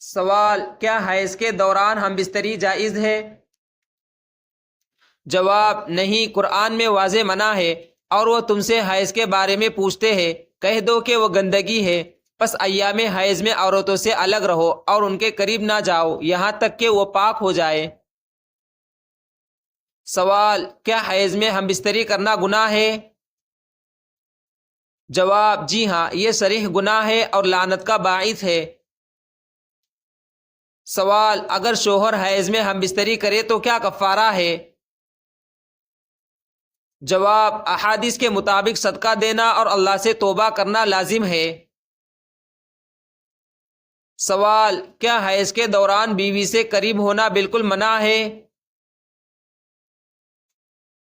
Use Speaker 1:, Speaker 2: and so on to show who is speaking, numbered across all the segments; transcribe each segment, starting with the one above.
Speaker 1: سوال: کیا حیض کے دوران ہم بستری جائز ہے؟ جواب: نہیں، قرآن میں واضح منع ہے، اور وہ تم سے حیض کے بارے میں پوچھتے ہیں، کہہ دو کہ وہ گندگی ہے، پس ایام حیض میں عورتوں سے الگ رہو اور ان کے قریب نہ جاؤ یہاں تک کہ وہ پاک ہو جائے۔ سوال: کیا حیض میں ہم بستری کرنا گناہ ہے؟ جواب: جی ہاں، یہ صریح گناہ ہے اور لعنت کا باعث ہے۔ سوال: اگر شوہر حیض میں ہم بستری کرے تو کیا کفارہ ہے؟ جواب: احادیث کے مطابق صدقہ دینا اور اللہ سے توبہ کرنا لازم ہے۔ سوال: کیا حیض کے دوران بیوی سے قریب ہونا بالکل منع ہے؟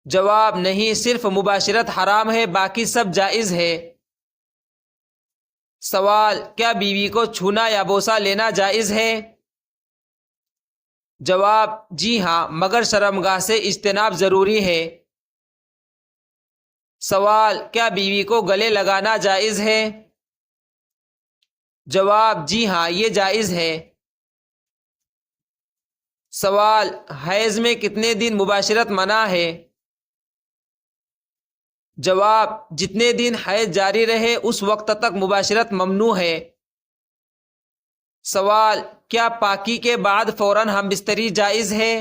Speaker 1: جواب: نہیں، صرف مباشرت حرام ہے، باقی سب جائز ہے۔ سوال: کیا بیوی کو چھونا یا بوسہ لینا جائز ہے؟ جواب: جی ہاں، مگر شرمگاہ سے اجتناب ضروری ہے۔ سوال: کیا بیوی کو گلے لگانا جائز ہے؟ جواب: جی ہاں، یہ جائز ہے۔ سوال: حیض میں کتنے دن مباشرت منع ہے؟ جواب: جتنے دن حیض جاری رہے اس وقت تک مباشرت ممنوع ہے۔ سوال: کیا پاکی کے بعد فوراً ہم بستری جائز ہے؟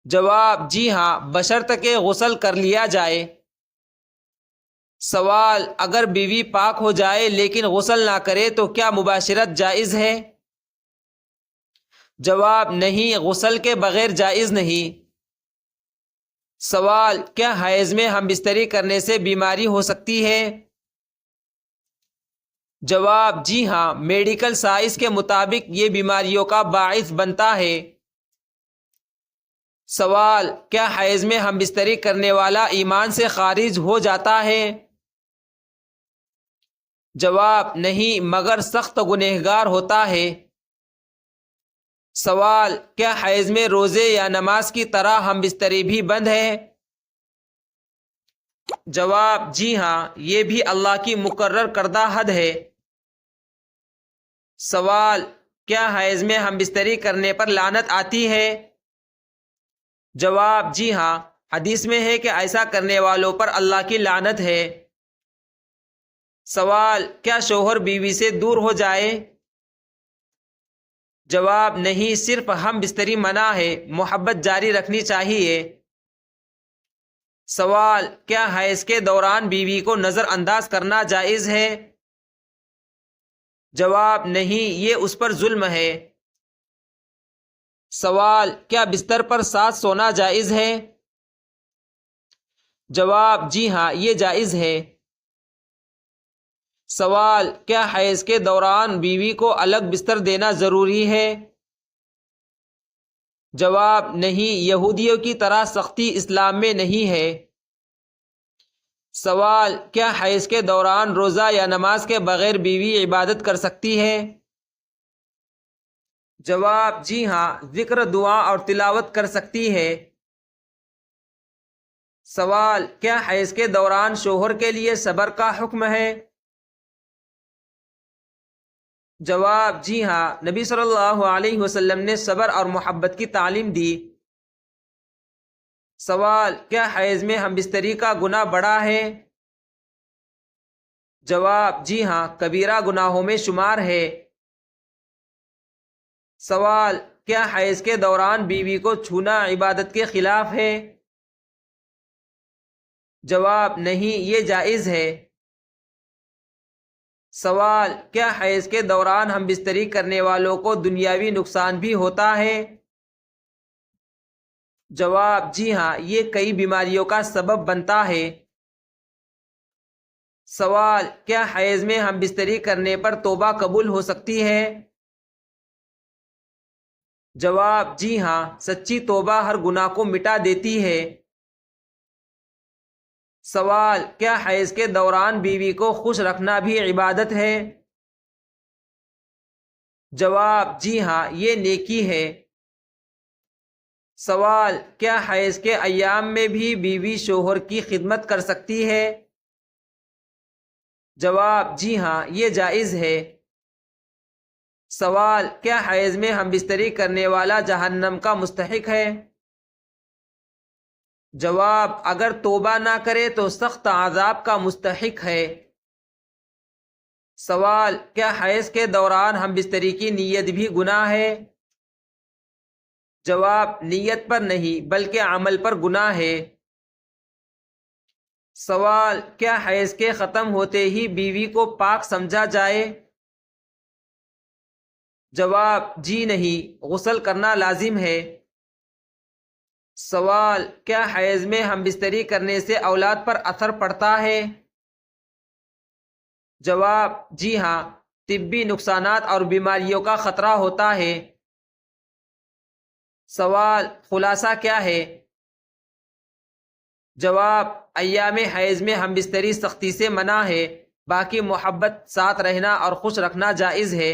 Speaker 1: جواب: جی ہاں، بشرط کہ غسل کر لیا جائے۔ سوال: اگر بیوی پاک ہو جائے لیکن غسل نہ کرے تو کیا مباشرت جائز ہے؟ جواب: نہیں، غسل کے بغیر جائز نہیں۔ سوال: کیا حیض میں ہم بستری کرنے سے بیماری ہو سکتی ہے؟ جواب: جی ہاں، میڈیکل سائنس کے مطابق یہ بیماریوں کا باعث بنتا ہے۔ سوال: کیا حیض میں ہم بستری کرنے والا ایمان سے خارج ہو جاتا ہے؟ جواب: نہیں، مگر سخت گنہگار ہوتا ہے۔ سوال: کیا حیض میں روزے یا نماز کی طرح ہم بستری بھی بند ہے؟ جواب: جی ہاں، یہ بھی اللہ کی مقرر کردہ حد ہے۔ سوال: کیا حیض میں ہم بستری کرنے پر لعنت آتی ہے؟ جواب: جی ہاں، حدیث میں ہے کہ ایسا کرنے والوں پر اللہ کی لعنت ہے۔ سوال: کیا شوہر بیوی سے دور ہو جائے؟ جواب: نہیں، صرف ہم بستری منع ہے، محبت جاری رکھنی چاہیے۔ سوال: کیا حیض کے دوران بیوی کو نظر انداز کرنا جائز ہے؟ جواب: نہیں، یہ اس پر ظلم ہے۔ سوال: کیا بستر پر ساتھ سونا جائز ہے؟ جواب: جی ہاں، یہ جائز ہے۔ سوال: کیا حیض کے دوران بیوی کو الگ بستر دینا ضروری ہے؟ جواب: نہیں، یہودیوں کی طرح سختی اسلام میں نہیں ہے۔ سوال: کیا حیض کے دوران روزہ یا نماز کے بغیر بیوی عبادت کر سکتی ہے؟ جواب: جی ہاں، ذکر، دعا اور تلاوت کر سکتی ہے۔ سوال: کیا حیض کے دوران شوہر کے لیے صبر کا حکم ہے؟ جواب: جی ہاں، نبی صلی اللہ علیہ وسلم نے صبر اور محبت کی تعلیم دی۔ سوال: کیا حیض میں ہم بستری کا گناہ بڑا ہے؟ جواب: جی ہاں، کبیرہ گناہوں میں شمار ہے۔ سوال: کیا حیض کے دوران بیوی کو چھونا عبادت کے خلاف ہے؟ جواب: نہیں، یہ جائز ہے۔ سوال: کیا حیض کے دوران ہم بستری کرنے والوں کو دنیاوی نقصان بھی ہوتا ہے؟ جواب: جی ہاں، یہ کئی بیماریوں کا سبب بنتا ہے۔ سوال: کیا حیض میں ہم بستری کرنے پر توبہ قبول ہو سکتی ہے؟ جواب: جی ہاں، سچی توبہ ہر گناہ کو مٹا دیتی ہے۔ سوال: کیا حیض کے دوران بیوی کو خوش رکھنا بھی عبادت ہے؟ جواب: جی ہاں، یہ نیکی ہے۔ سوال: کیا حیض کے ایام میں بھی بیوی شوہر کی خدمت کر سکتی ہے؟ جواب: جی ہاں، یہ جائز ہے۔ سوال: کیا حیض میں ہم بستری کرنے والا جہنم کا مستحق ہے؟ جواب: اگر توبہ نہ کرے تو سخت عذاب کا مستحق ہے۔ سوال: کیا حیض کے دوران ہم بستری کی نیت بھی گناہ ہے؟ جواب: نیت پر نہیں بلکہ عمل پر گناہ ہے۔ سوال: کیا حیض کے ختم ہوتے ہی بیوی کو پاک سمجھا جائے؟ جواب: جی نہیں، غسل کرنا لازم ہے۔ سوال: کیا حیض میں ہم بستری کرنے سے اولاد پر اثر پڑتا ہے؟ جواب: جی ہاں، طبی نقصانات اور بیماریوں کا خطرہ ہوتا ہے۔ سوال: خلاصہ کیا ہے؟ جواب: ایام حیض میں ہم بستری سختی سے منع ہے، باقی محبت، ساتھ رہنا اور خوش رکھنا جائز ہے۔